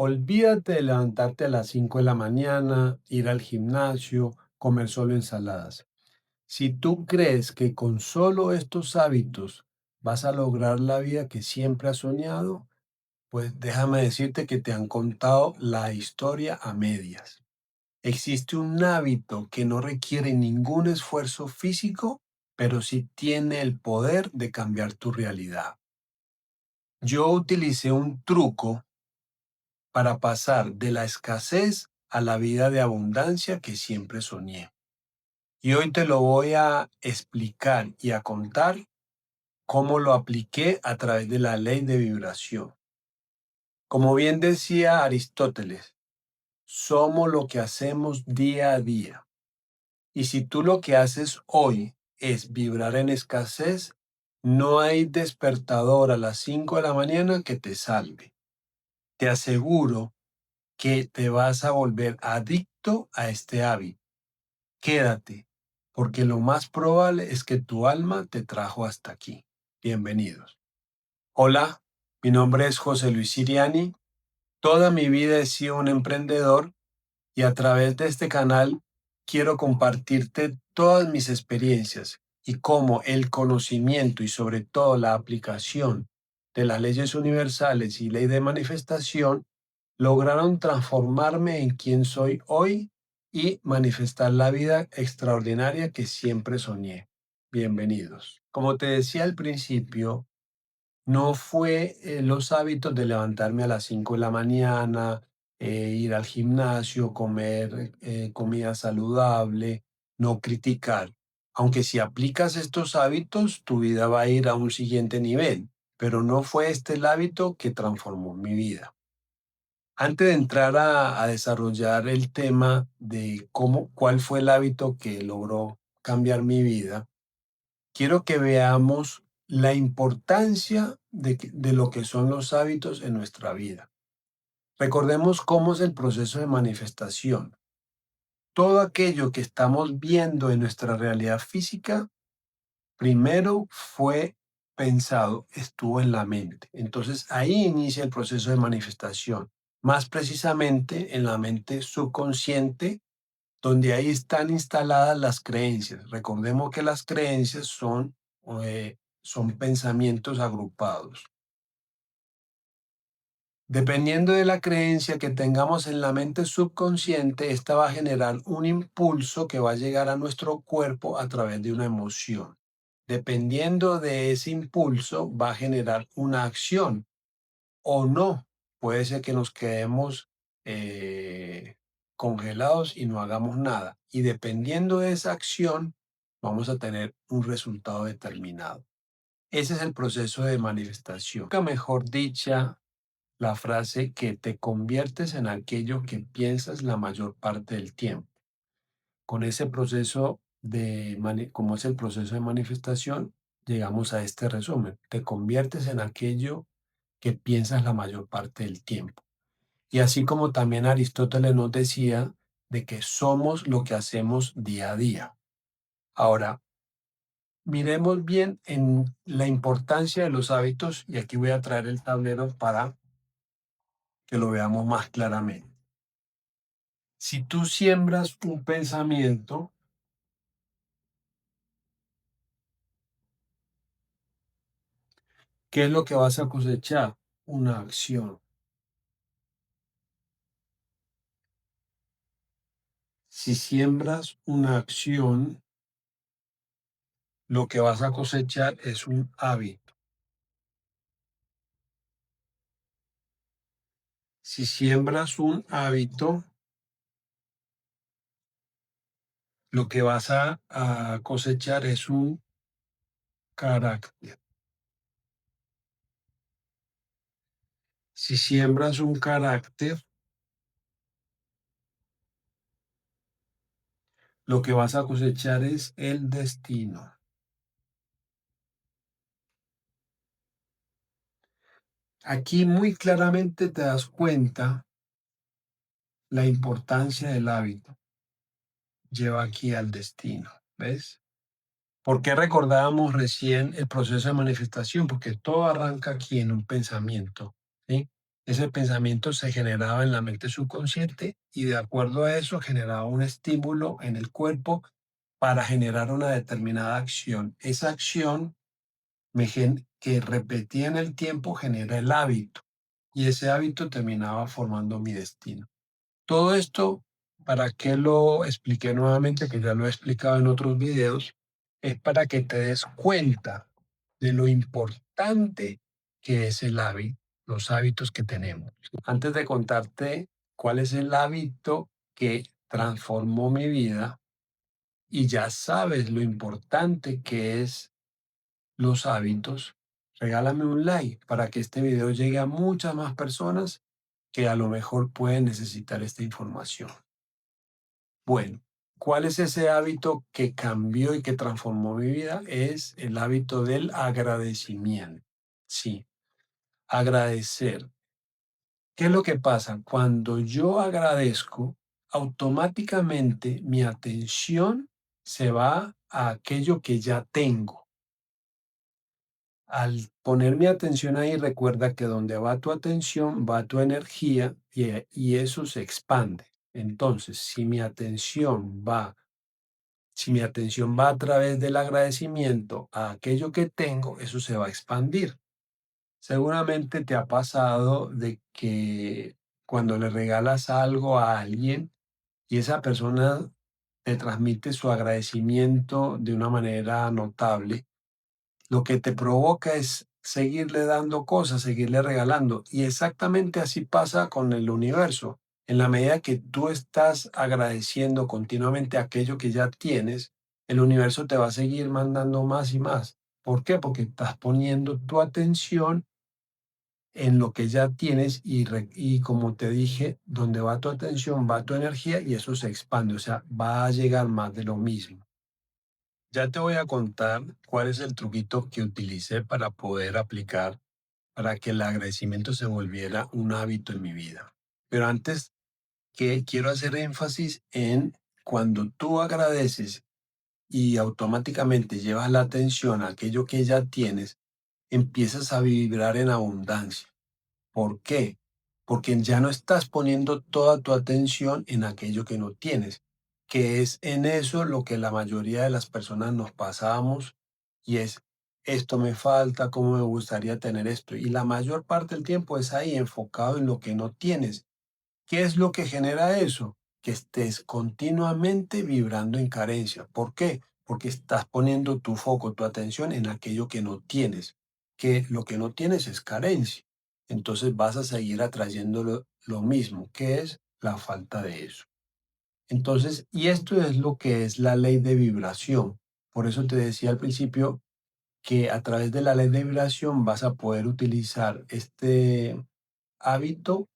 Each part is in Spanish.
Olvídate de levantarte a las 5 de la mañana, ir al gimnasio, comer solo ensaladas. Si tú crees que con solo estos hábitos vas a lograr la vida que siempre has soñado, pues déjame decirte que te han contado la historia a medias. Existe un hábito que no requiere ningún esfuerzo físico, pero sí tiene el poder de cambiar tu realidad. Yo utilicé un truco para pasar de la escasez a la vida de abundancia que siempre soñé. Y hoy te lo voy a explicar y a contar cómo lo apliqué a través de la ley de vibración. Como bien decía Aristóteles, somos lo que hacemos día a día. Y si tú lo que haces hoy es vibrar en escasez, no hay despertador a las 5 de la mañana que te salve. Te aseguro que te vas a volver adicto a este hábito. Quédate, porque lo más probable es que tu alma te trajo hasta aquí. Bienvenidos. Hola, mi nombre es José Luis Siriani. Toda mi vida he sido un emprendedor y a través de este canal quiero compartirte todas mis experiencias y cómo el conocimiento y sobre todo la aplicación de las leyes universales y ley de manifestación lograron transformarme en quien soy hoy y manifestar la vida extraordinaria que siempre soñé. Bienvenidos. Como te decía al principio, no fue los hábitos de levantarme a las 5 de la mañana, ir al gimnasio, comer comida saludable, no criticar. Aunque si aplicas estos hábitos, tu vida va a ir a un siguiente nivel, pero no fue este el hábito que transformó mi vida. Antes de entrar a desarrollar el tema de cuál fue el hábito que logró cambiar mi vida, quiero que veamos la importancia de lo que son los hábitos en nuestra vida. Recordemos cómo es el proceso de manifestación. Todo aquello que estamos viendo en nuestra realidad física, primero fue pensado, estuvo en la mente. Entonces ahí inicia el proceso de manifestación, más precisamente en la mente subconsciente, donde ahí están instaladas las creencias. Recordemos que las creencias son pensamientos agrupados. Dependiendo de la creencia que tengamos en la mente subconsciente, esta va a generar un impulso que va a llegar a nuestro cuerpo a través de una emoción. Dependiendo de ese impulso, va a generar una acción o no. Puede ser que nos quedemos congelados y no hagamos nada. Y dependiendo de esa acción, vamos a tener un resultado determinado. Ese es el proceso de manifestación. Nunca mejor dicha la frase que te conviertes en aquello que piensas la mayor parte del tiempo. Con ese proceso como es el proceso de manifestación, llegamos a este resumen. Te conviertes en aquello que piensas la mayor parte del tiempo. Y así como también Aristóteles nos decía de que somos lo que hacemos día a día. Ahora, miremos bien en la importancia de los hábitos y aquí voy a traer el tablero para que lo veamos más claramente. Si tú siembras un pensamiento, ¿qué es lo que vas a cosechar? Una acción. Si siembras una acción, lo que vas a cosechar es un hábito. Si siembras un hábito, lo que vas a cosechar es un carácter. Si siembras un carácter, lo que vas a cosechar es el destino. Aquí muy claramente te das cuenta la importancia del hábito. Lleva aquí al destino, ¿ves? ¿Por qué recordábamos recién el proceso de manifestación? Porque todo arranca aquí en un pensamiento, ¿sí? Ese pensamiento se generaba en la mente subconsciente y de acuerdo a eso generaba un estímulo en el cuerpo para generar una determinada acción. Esa acción que repetía en el tiempo genera el hábito y ese hábito terminaba formando mi destino. Todo esto, ¿para qué lo expliqué nuevamente? Que ya lo he explicado en otros videos, es para que te des cuenta de lo importante que es el hábito, los hábitos que tenemos. Antes de contarte cuál es el hábito que transformó mi vida, y ya sabes lo importante que es los hábitos, regálame un like para que este video llegue a muchas más personas que a lo mejor pueden necesitar esta información. Bueno, ¿cuál es ese hábito que cambió y que transformó mi vida? Es el hábito del agradecimiento. Sí, agradecer. ¿Qué es lo que pasa? Cuando yo agradezco, automáticamente mi atención se va a aquello que ya tengo. Al poner mi atención ahí, recuerda que donde va tu atención, va tu energía y eso se expande. Entonces, si mi atención va a través del agradecimiento a aquello que tengo, eso se va a expandir. Seguramente te ha pasado de que cuando le regalas algo a alguien y esa persona te transmite su agradecimiento de una manera notable, lo que te provoca es seguirle dando cosas, seguirle regalando. Y exactamente así pasa con el universo. En la medida que tú estás agradeciendo continuamente aquello que ya tienes, el universo te va a seguir mandando más y más. ¿Por qué? Porque estás poniendo tu atención en lo que ya tienes y como te dije, donde va tu atención, va tu energía y eso se expande, o sea, va a llegar más de lo mismo. Ya te voy a contar cuál es el truquito que utilicé para poder aplicar para que el agradecimiento se volviera un hábito en mi vida. Pero antes que quiero hacer énfasis en cuando tú agradeces y automáticamente llevas la atención a aquello que ya tienes, empiezas a vibrar en abundancia. ¿Por qué? Porque ya no estás poniendo toda tu atención en aquello que no tienes, que es en eso lo que la mayoría de las personas nos pasamos y es, esto me falta, cómo me gustaría tener esto. Y la mayor parte del tiempo es ahí enfocado en lo que no tienes. ¿Qué es lo que genera eso? Que estés continuamente vibrando en carencia. ¿Por qué? Porque estás poniendo tu foco, tu atención en aquello que no tienes, que lo que no tienes es carencia. Entonces vas a seguir atrayendo lo mismo, que es la falta de eso. Entonces, y esto es lo que es la ley de vibración. Por eso te decía al principio que a través de la ley de vibración vas a poder utilizar este hábito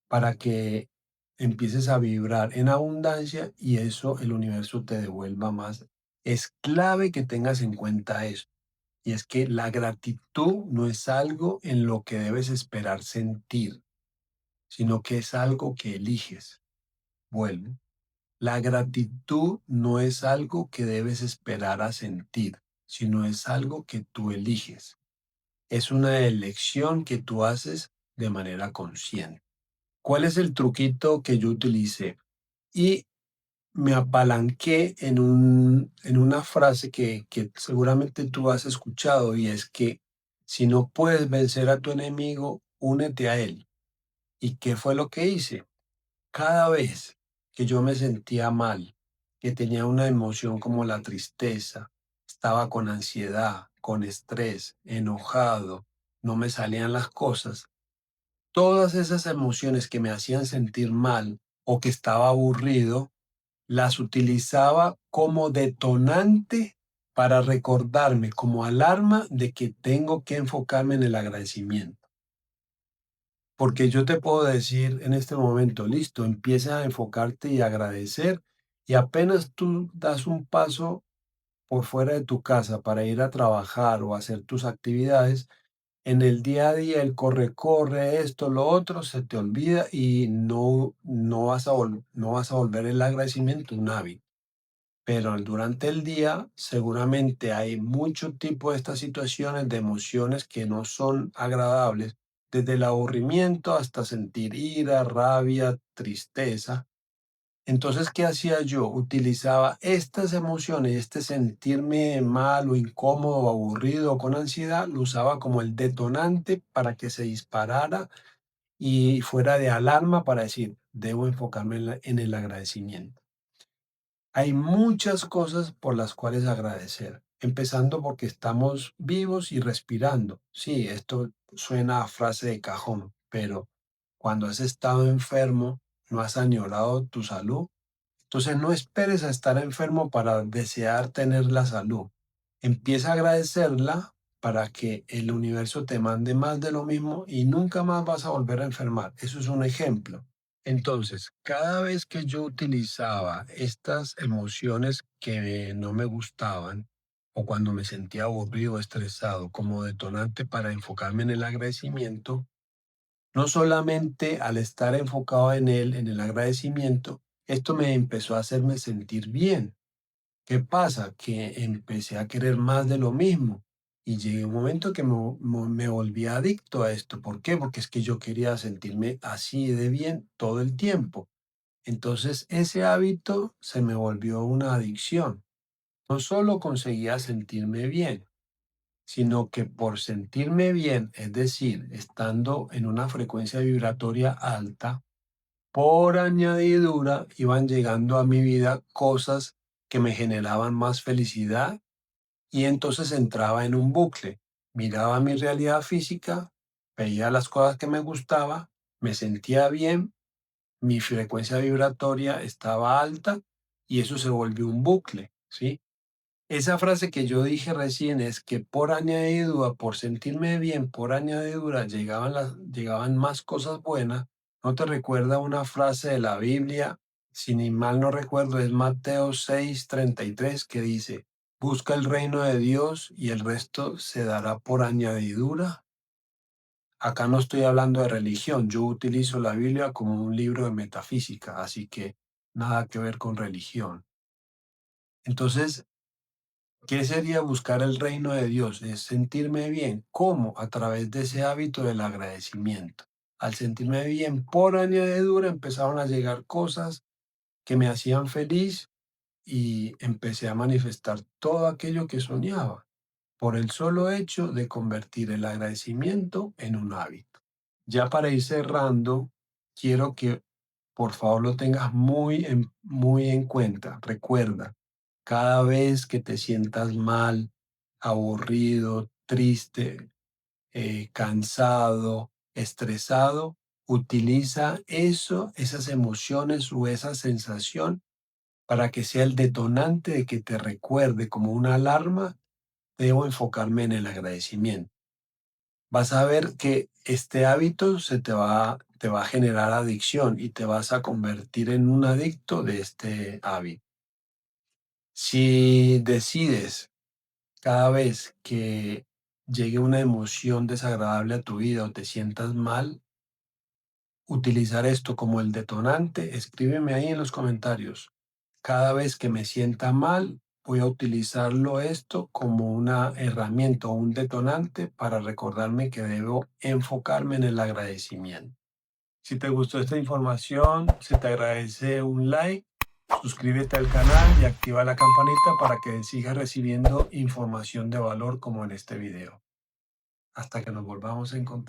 para que empieces a vibrar en abundancia y eso el universo te devuelva más. Es clave que tengas en cuenta eso. Y es que la gratitud no es algo en lo que debes esperar sentir, sino que es algo que eliges. Vuelvo. La gratitud no es algo que debes esperar a sentir, sino es algo que tú eliges. Es una elección que tú haces de manera consciente. ¿Cuál es el truquito que yo utilicé? Y me apalanqué en una frase que seguramente tú has escuchado y es que si no puedes vencer a tu enemigo, únete a él. ¿Y qué fue lo que hice? Cada vez que yo me sentía mal, que tenía una emoción como la tristeza, estaba con ansiedad, con estrés, enojado, no me salían las cosas, todas esas emociones que me hacían sentir mal o que estaba aburrido, las utilizaba como detonante para recordarme, como alarma de que tengo que enfocarme en el agradecimiento. Porque yo te puedo decir en este momento, listo, empieza a enfocarte y agradecer y apenas tú das un paso por fuera de tu casa para ir a trabajar o hacer tus actividades, en el día a día, el corre, corre, esto, lo otro, se te olvida y no vas a volver el agradecimiento un hábito. Pero durante el día seguramente hay mucho tipo de estas situaciones de emociones que no son agradables, desde el aburrimiento hasta sentir ira, rabia, tristeza. Entonces, ¿qué hacía yo? Utilizaba estas emociones, este sentirme mal o incómodo o aburrido o con ansiedad, lo usaba como el detonante para que se disparara y fuera de alarma para decir, debo enfocarme en el agradecimiento. Hay muchas cosas por las cuales agradecer, empezando porque estamos vivos y respirando. Sí, esto suena a frase de cajón, pero cuando has estado enfermo, no has añorado tu salud. Entonces no esperes a estar enfermo para desear tener la salud. Empieza a agradecerla para que el universo te mande más de lo mismo y nunca más vas a volver a enfermar. Eso es un ejemplo. Entonces, cada vez que yo utilizaba estas emociones que no me gustaban o cuando me sentía aburrido o estresado como detonante para enfocarme en el agradecimiento, no solamente al estar enfocado en él, en el agradecimiento, esto me empezó a hacerme sentir bien. ¿Qué pasa? Que empecé a querer más de lo mismo y llegué a un momento que me volví adicto a esto. ¿Por qué? Porque es que yo quería sentirme así de bien todo el tiempo. Entonces ese hábito se me volvió una adicción. No solo conseguía sentirme bien, sino que por sentirme bien, es decir, estando en una frecuencia vibratoria alta, por añadidura iban llegando a mi vida cosas que me generaban más felicidad y entonces entraba en un bucle. Miraba mi realidad física, veía las cosas que me gustaba, me sentía bien, mi frecuencia vibratoria estaba alta y eso se volvió un bucle, ¿sí? Esa frase que yo dije recién es que por añadidura, por sentirme bien, por añadidura, llegaban más cosas buenas. ¿No te recuerda una frase de la Biblia? Si ni mal no recuerdo, es Mateo 6:33 que dice, busca el reino de Dios y el resto se dará por añadidura. Acá no estoy hablando de religión, yo utilizo la Biblia como un libro de metafísica, así que nada que ver con religión. Entonces, ¿qué sería buscar el reino de Dios? Es sentirme bien. ¿Cómo? A través de ese hábito del agradecimiento. Al sentirme bien por añadidura empezaron a llegar cosas que me hacían feliz y empecé a manifestar todo aquello que soñaba por el solo hecho de convertir el agradecimiento en un hábito. Ya para ir cerrando, quiero que por favor lo tengas muy en cuenta. Recuerda, cada vez que te sientas mal, aburrido, triste, cansado, estresado, utiliza esas emociones o esa sensación para que sea el detonante de que te recuerde como una alarma, debo enfocarme en el agradecimiento. Vas a ver que este hábito te va a generar adicción y te vas a convertir en un adicto de este hábito. Si decides cada vez que llegue una emoción desagradable a tu vida o te sientas mal, utilizar esto como el detonante, escríbeme ahí en los comentarios. Cada vez que me sienta mal, voy a utilizarlo esto como una herramienta o un detonante para recordarme que debo enfocarme en el agradecimiento. Si te gustó esta información, se te agradece un like, suscríbete al canal y activa la campanita para que sigas recibiendo información de valor como en este video. Hasta que nos volvamos a encontrar.